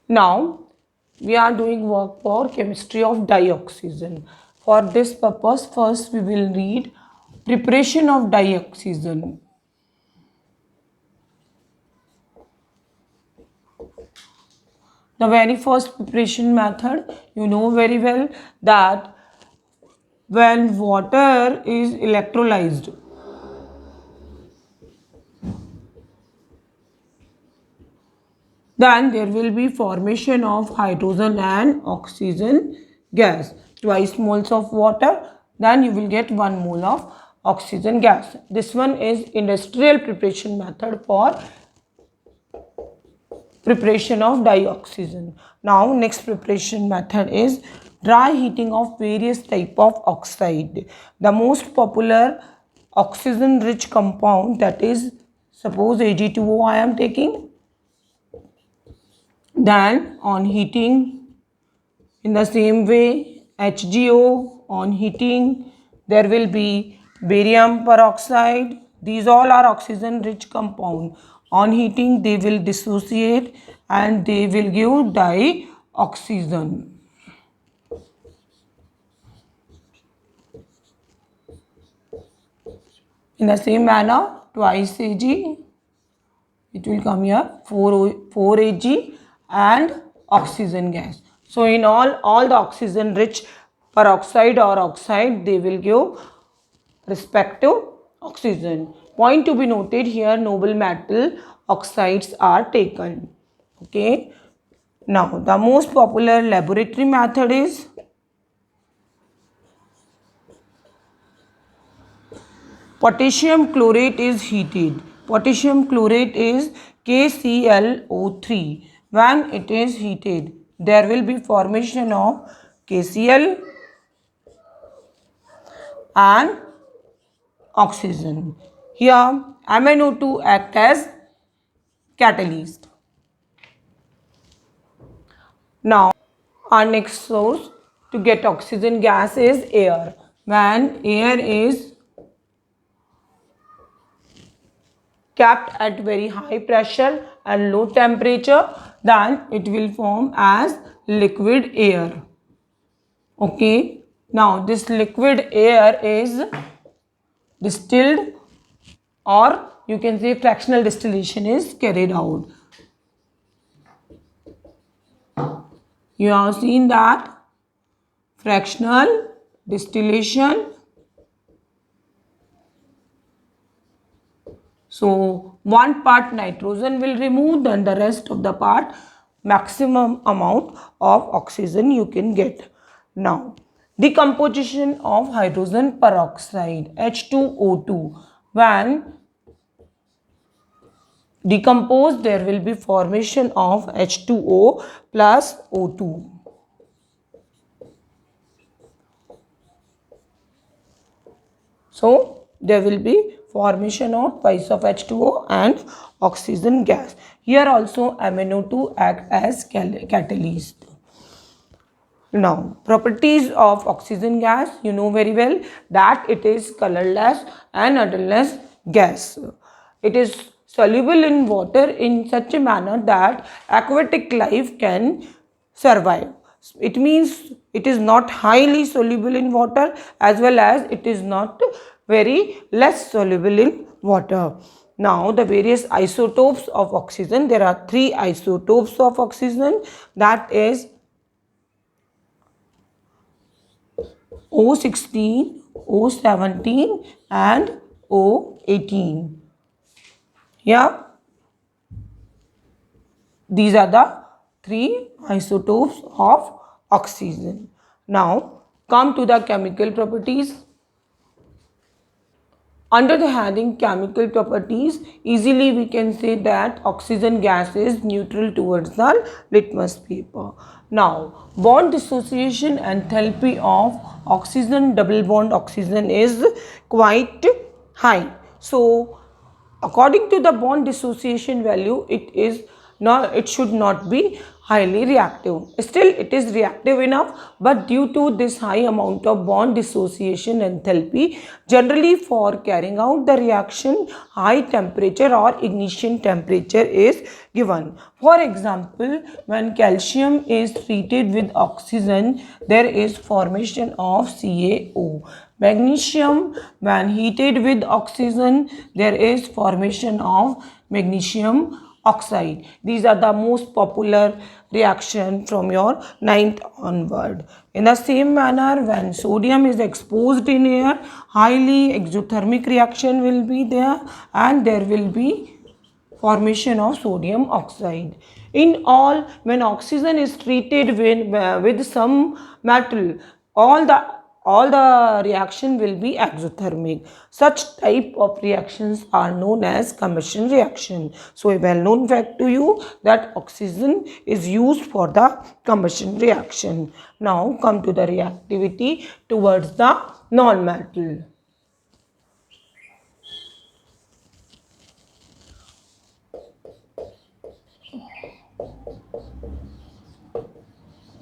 Now we are doing work for chemistry of dioxygen. For this purpose, first we will read preparation of dioxygen. The very first preparation method, you know very well that when water is electrolyzed, then there will be formation of hydrogen and oxygen gas. Twice moles of water, then you will get 1 mole of oxygen gas. This one is industrial preparation method for preparation of dioxygen. Now next preparation method is dry heating of various type of oxide. The most popular oxygen rich compound, that is, suppose Ag2O I am taking, then on heating, in the same way HgO, on heating there will be barium peroxide. These all are oxygen rich compound. On heating they will dissociate and they will give dioxygen. In the same manner, twice Ag, it will come here 4 Ag and oxygen gas. So in all the oxygen rich peroxide or oxide, they will give respective oxygen. Point to be noted here, noble metal oxides are taken. Okay. Now the most popular laboratory method is potassium chlorate is heated. Potassium chlorate is KClO3. When it is heated, there will be formation of KCl and oxygen. Here MnO2 act as catalyst. Now our next source to get oxygen gas is air. When air is kept at very high pressure and low temperature, then it will form as liquid air. Okay. Now this liquid air is distilled, or you can say fractional distillation is carried out. You have seen that fractional distillation. So one part nitrogen will remove, then the rest of the part maximum amount of oxygen you can get. Now decomposition of hydrogen peroxide H2O2. When decomposed, there will be formation of H2O plus O2. So there will be formation of twice of H2O and oxygen gas. Here also MnO2 act as catalyst. Now properties of oxygen gas, you know very well that it is colorless and odorless gas. It is soluble in water in such a manner that aquatic life can survive. It means it is not highly soluble in water, as well as it is not very less soluble in water. Now the various isotopes of oxygen, there are 3 isotopes of oxygen, that is O16, O17 and O18. Yeah, these are the 3 isotopes of oxygen. Now come to the chemical properties. Under the heading chemical properties, easily we can say that oxygen gas is neutral towards the litmus paper. Now bond dissociation enthalpy of oxygen, double bond oxygen, is quite high. So according to the bond dissociation value, it should not be highly reactive. Still, it is reactive enough, but due to this high amount of bond dissociation enthalpy, generally for carrying out the reaction, high temperature or ignition temperature is given. For example, when calcium is treated with oxygen, there is formation of CaO. Magnesium, when heated with oxygen, there is formation of magnesium oxide. These are the most popular reaction from your ninth onward. In the same manner, when sodium is exposed in air, highly exothermic reaction will be there, and there will be formation of sodium oxide. In all, when oxygen is treated with some metal, all the reaction will be exothermic. Such type of reactions are known as combustion reaction. So a well known fact to you that oxygen is used for the combustion reaction. Now come to the reactivity towards the non-metal.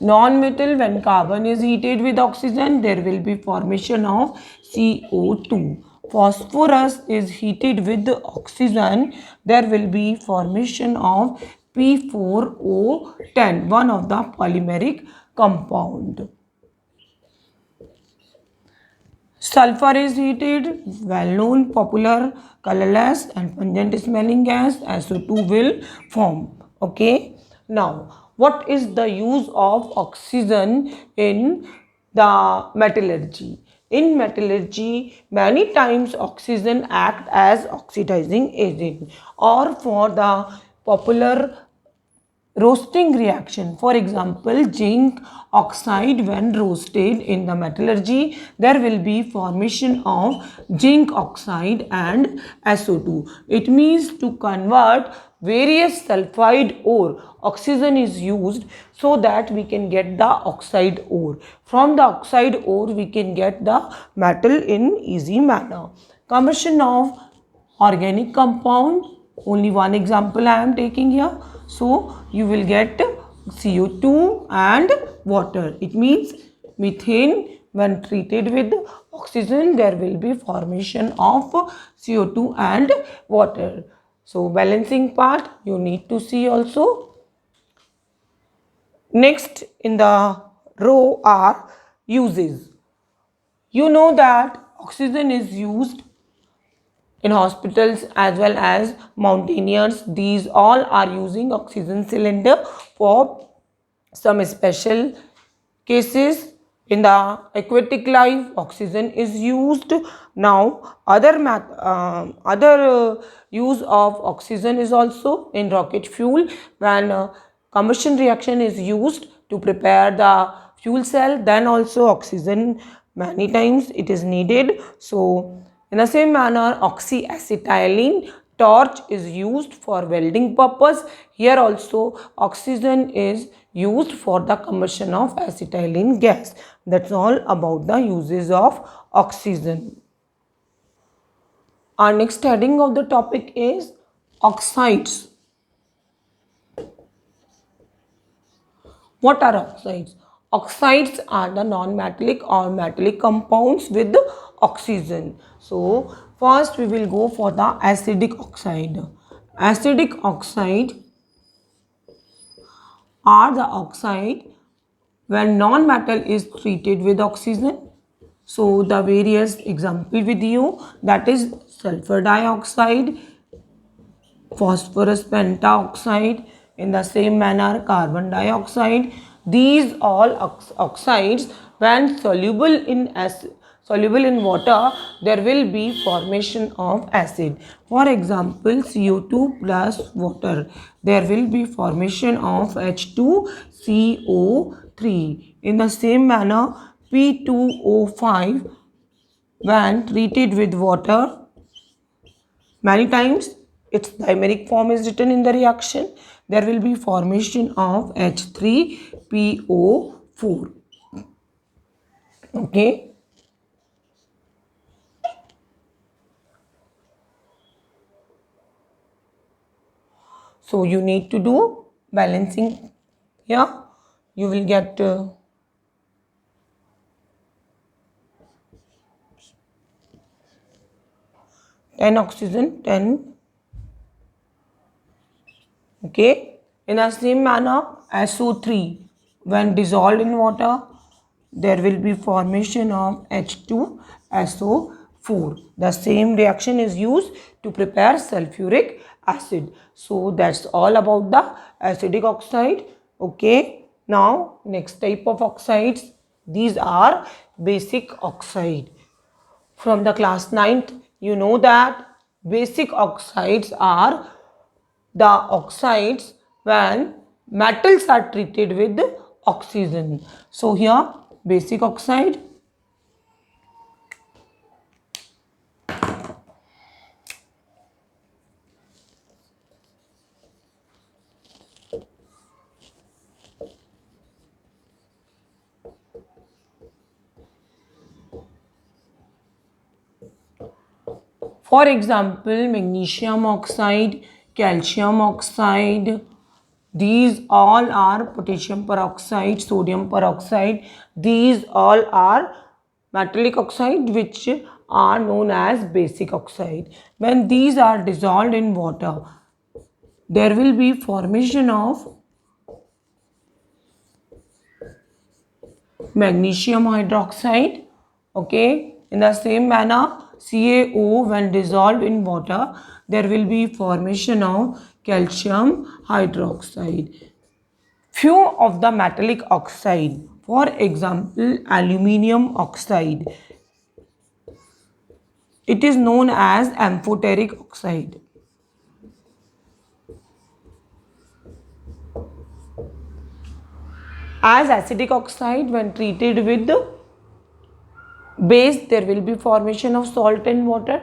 Non-metal, when carbon is heated with oxygen, there will be formation of CO2. Phosphorus is heated with oxygen, there will be formation of P4O10, one of the polymeric compound. Sulfur is heated, well known, popular, colorless and pungent smelling gas, SO2 will form. Okay. Now, what is the use of oxygen in the metallurgy? In metallurgy, many times oxygen act as oxidizing agent, or for the popular roasting reaction. For example, zinc oxide, when roasted in the metallurgy, there will be formation of zinc oxide and SO2. It means to convert various sulfide ore, oxygen is used so that we can get the oxide ore. From the oxide ore, we can get the metal in easy manner. Combustion of organic compound, only one example I am taking here. So you will get CO2 and water. It means methane, when treated with oxygen, there will be formation of CO2 and water. So balancing part you need to see also. Next in the row are uses. You know that oxygen is used in hospitals as well as mountaineers. These all are using oxygen cylinder for some special cases. In the aquatic life, oxygen is used. Now other use of oxygen is also in rocket fuel, when combustion reaction is used to prepare the fuel cell, then also oxygen many times it is needed. So in the same manner, oxyacetylene torch is used for welding purpose. Here also oxygen is used for the combustion of acetylene gas. That's all about the uses of oxygen. Our next heading of the topic is oxides. What are oxides? Oxides are the non-metallic or metallic compounds with oxygen. So first we will go for the acidic oxide. Acidic oxide are the oxide when non-metal is treated with oxygen. So the various example with you, that is sulfur dioxide, phosphorus pentaoxide, in the same manner carbon dioxide. These all oxides, when soluble in water, there will be formation of acid. For example, CO2 plus water, there will be formation of H2CO3. In the same manner, P2O5, when treated with water, many times its dimeric form is written in the reaction, there will be formation of H3PO4. Okay. So you need to do balancing Here you will get 10 oxygen, 10. Okay. In the same manner, SO3, when dissolved in water, there will be formation of H2SO4. The same reaction is used to prepare sulfuric acid. So that's all about the acidic oxide. Okay. Now next type of oxides, these are basic oxide. From the class 9th, you know that basic oxides are the oxides when metals are treated with oxygen. So here basic oxide. For example, magnesium oxide, calcium oxide, these all are potassium peroxide, sodium peroxide. These all are metallic oxide which are known as basic oxide. When these are dissolved in water, there will be formation of magnesium hydroxide. Okay, in the same manner, CaO when dissolved in water, there will be formation of calcium hydroxide. Few of the metallic oxide, for example, aluminium oxide, it is known as amphoteric oxide. As acidic oxide, when treated with base, there will be formation of salt and water,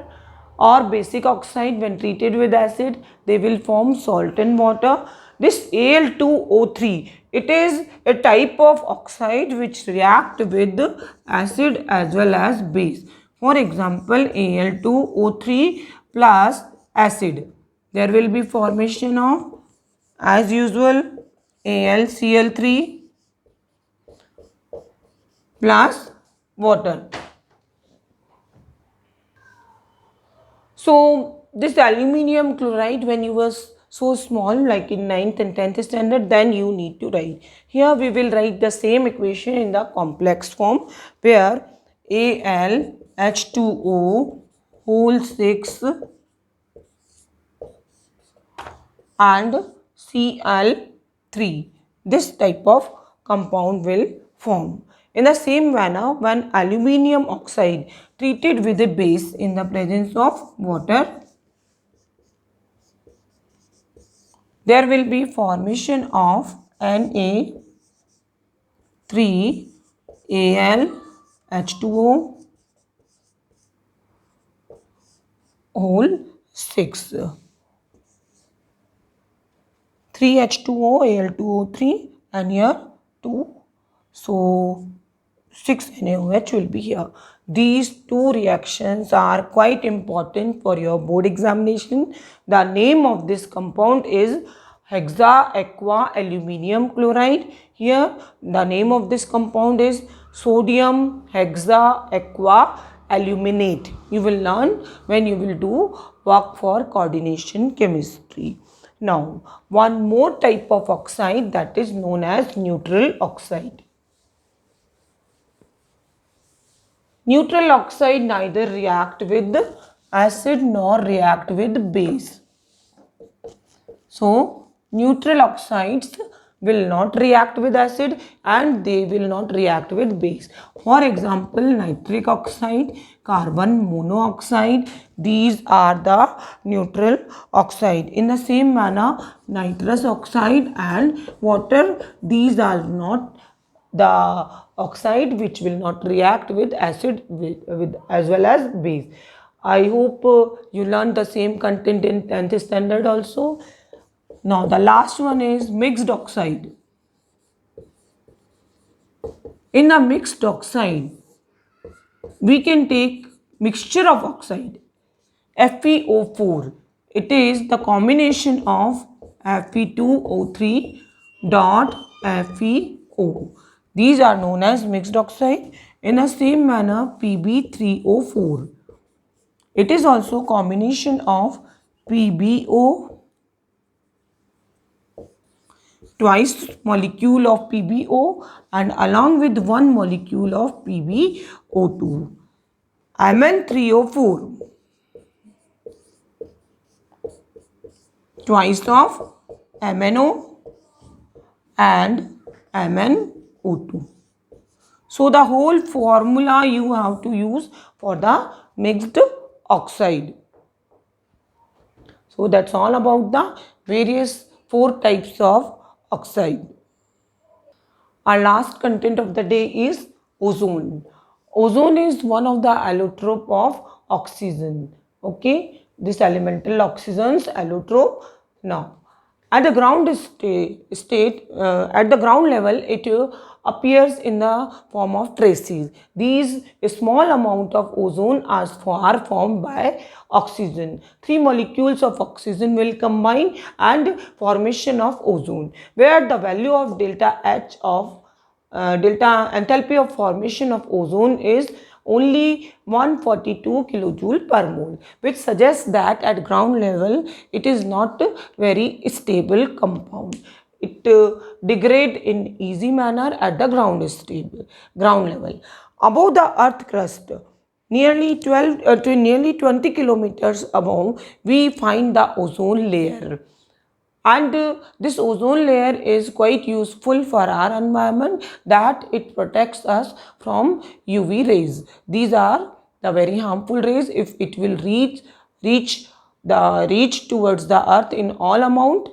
or basic oxide when treated with acid, they will form salt and water. This Al2O3, it is a type of oxide which react with acid as well as base. For example, Al2O3 plus acid, there will be formation of, as usual, AlCl3 plus water. So this aluminium chloride, when you were so small like in 9th and 10th standard, then you need to write. Here we will write the same equation in the complex form, where AlH2O whole 6 and Cl3, this type of compound will form. In the same manner, when aluminium oxide treated with a base in the presence of water, there will be formation of Na3Al H2O whole 6. 3H2O, Al2O3, and here 2. So 6 NaOH will be here. These two reactions are quite important for your board examination. The name of this compound is hexa-aqua aluminium chloride. Here the name of this compound is sodium hexa-aqua aluminate. You will learn when you will do work for coordination chemistry. Now, one more type of oxide, that is known as neutral oxide. Neutral oxide neither react with acid nor react with base. So, neutral oxides will not react with acid and they will not react with base. For example, nitric oxide, carbon monoxide, these are the neutral oxide. In the same manner, nitrous oxide and water, these are not the oxide which will not react with acid with as well as base. I hope you learned the same content in 10th standard also. Now the last one is mixed oxide. In a mixed oxide, we can take mixture of oxide, FeO4. It is the combination of Fe2O3 dot FeO. These are known as mixed oxide. In the same manner, Pb3O4. It is also combination of PbO, twice molecule of PbO, and along with one molecule of PbO2. Mn3O4, twice of MnO and MnO2. So the whole formula you have to use for the mixed oxide. So that's all about the various 4 types of oxide. Our last content of the day is ozone. Ozone is one of the allotrope of oxygen. Okay, this elemental oxygen's allotrope. Now, at the ground at the ground level, it appears in the form of traces. These small amount of ozone are formed by oxygen. 3 molecules of oxygen will combine and formation of ozone, where the value of delta H of delta enthalpy of formation of ozone is only 142 kilojoule per mole, which suggests that at ground level it is not a very stable compound. It degrades in easy manner at the ground level. Above the earth crust, nearly 20 kilometers above, we find the ozone layer. And this ozone layer is quite useful for our environment, that it protects us from UV rays. These are the very harmful rays. If it will reach towards the earth in all amount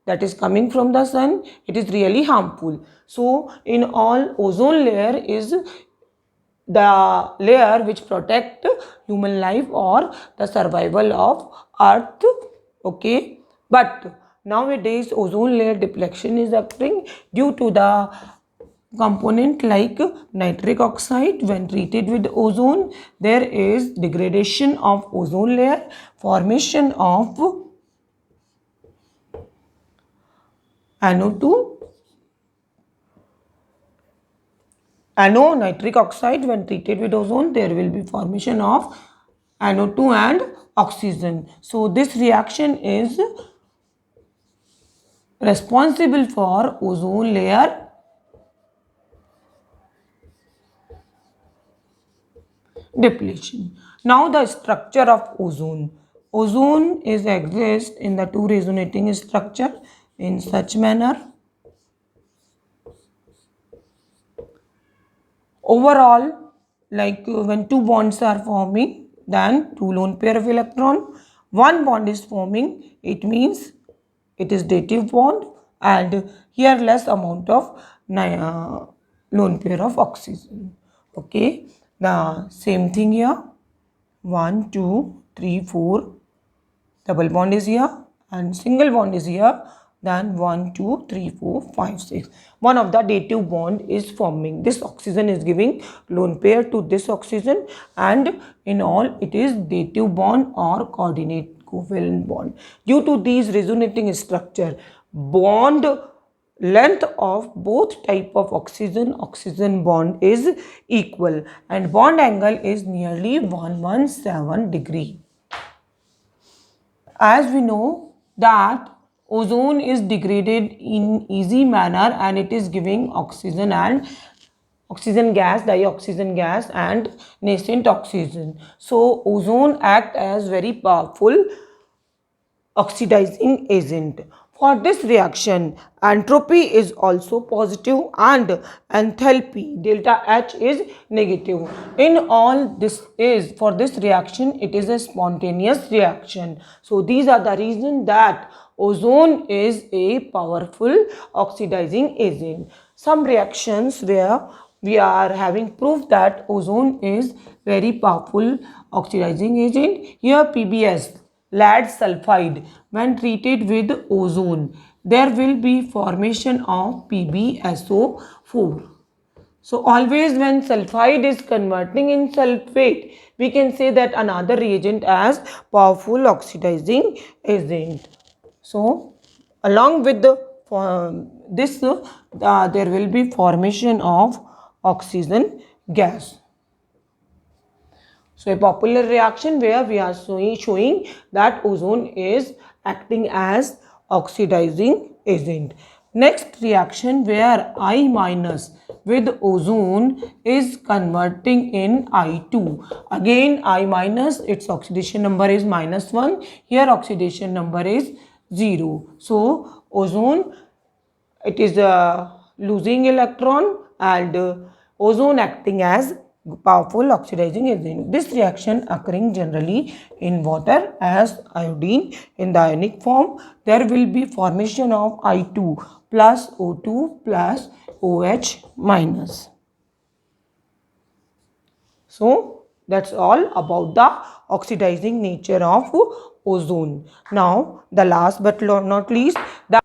that is coming from the sun, it is really harmful. So in all, ozone layer is the layer which protect human life or the survival of earth. Okay, but nowadays ozone layer depletion is occurring due to the component like nitric oxide. When treated with ozone, there is degradation of ozone layer, formation of NO2, nitric oxide. When treated with ozone, there will be formation of NO2 and oxygen. So this reaction is responsible for ozone layer depletion. Now the structure of ozone. Ozone exists in the 2 resonating structure in such manner. Overall, like when 2 bonds are forming, then 2 lone pair of electron, 1 bond is forming, it means it is dative bond, and here less amount of lone pair of oxygen. Okay, the same thing here, 1 2 3 4, double bond is here and single bond is here. Then 1 2 3 4 5 6, one of the dative bond is forming. This oxygen is giving lone pair to this oxygen, and in all it is dative bond or coordinate covalent bond. Due to these resonating structure, bond length of both type of oxygen bond is equal, and bond angle is nearly 117 degree. As we know that ozone is degraded in easy manner, and it is giving oxygen and oxygen gas, dioxygen gas and nascent oxygen. So ozone act as very powerful oxidizing agent. For this reaction, entropy is also positive and enthalpy delta H is negative. In all, this is for this reaction, it is a spontaneous reaction. So these are the reasons that ozone is a powerful oxidizing agent. Some reactions where we are having proof that ozone is very powerful oxidizing agent. Here PBS, lead sulfide, when treated with ozone, there will be formation of PbSO4. So always when sulfide is converting in sulfate, we can say that another reagent as powerful oxidizing agent. So along with there will be formation of oxygen gas. So a popular reaction where we are showing that ozone is acting as oxidizing agent. Next reaction where I minus with ozone is converting in I2. Again I minus, its oxidation number is -1. Here oxidation number is 0. So ozone, it is losing electron, and ozone acting as powerful oxidizing agent. This reaction occurring generally in water as iodine in the ionic form. There will be formation of I2 plus O2 plus OH minus. So that's all about the oxidizing nature of ozone. Now the last but not least, the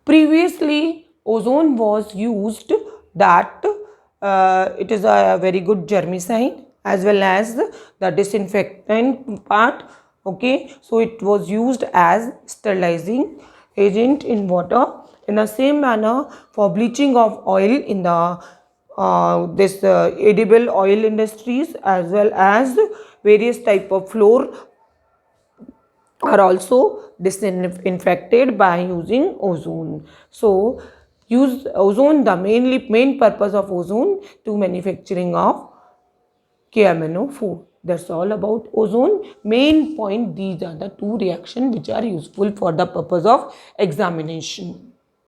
previously ozone was used that it is a very good germicide as well as the disinfectant part. Okay, so it was used as sterilizing agent in water. In the same manner, for bleaching of oil in the this edible oil industries as well as various type of floor are also disinfected by using ozone. So use ozone, the main purpose of ozone to manufacturing of KMNO4. That's all about ozone. Main point, these are the two reactions which are useful for the purpose of examination.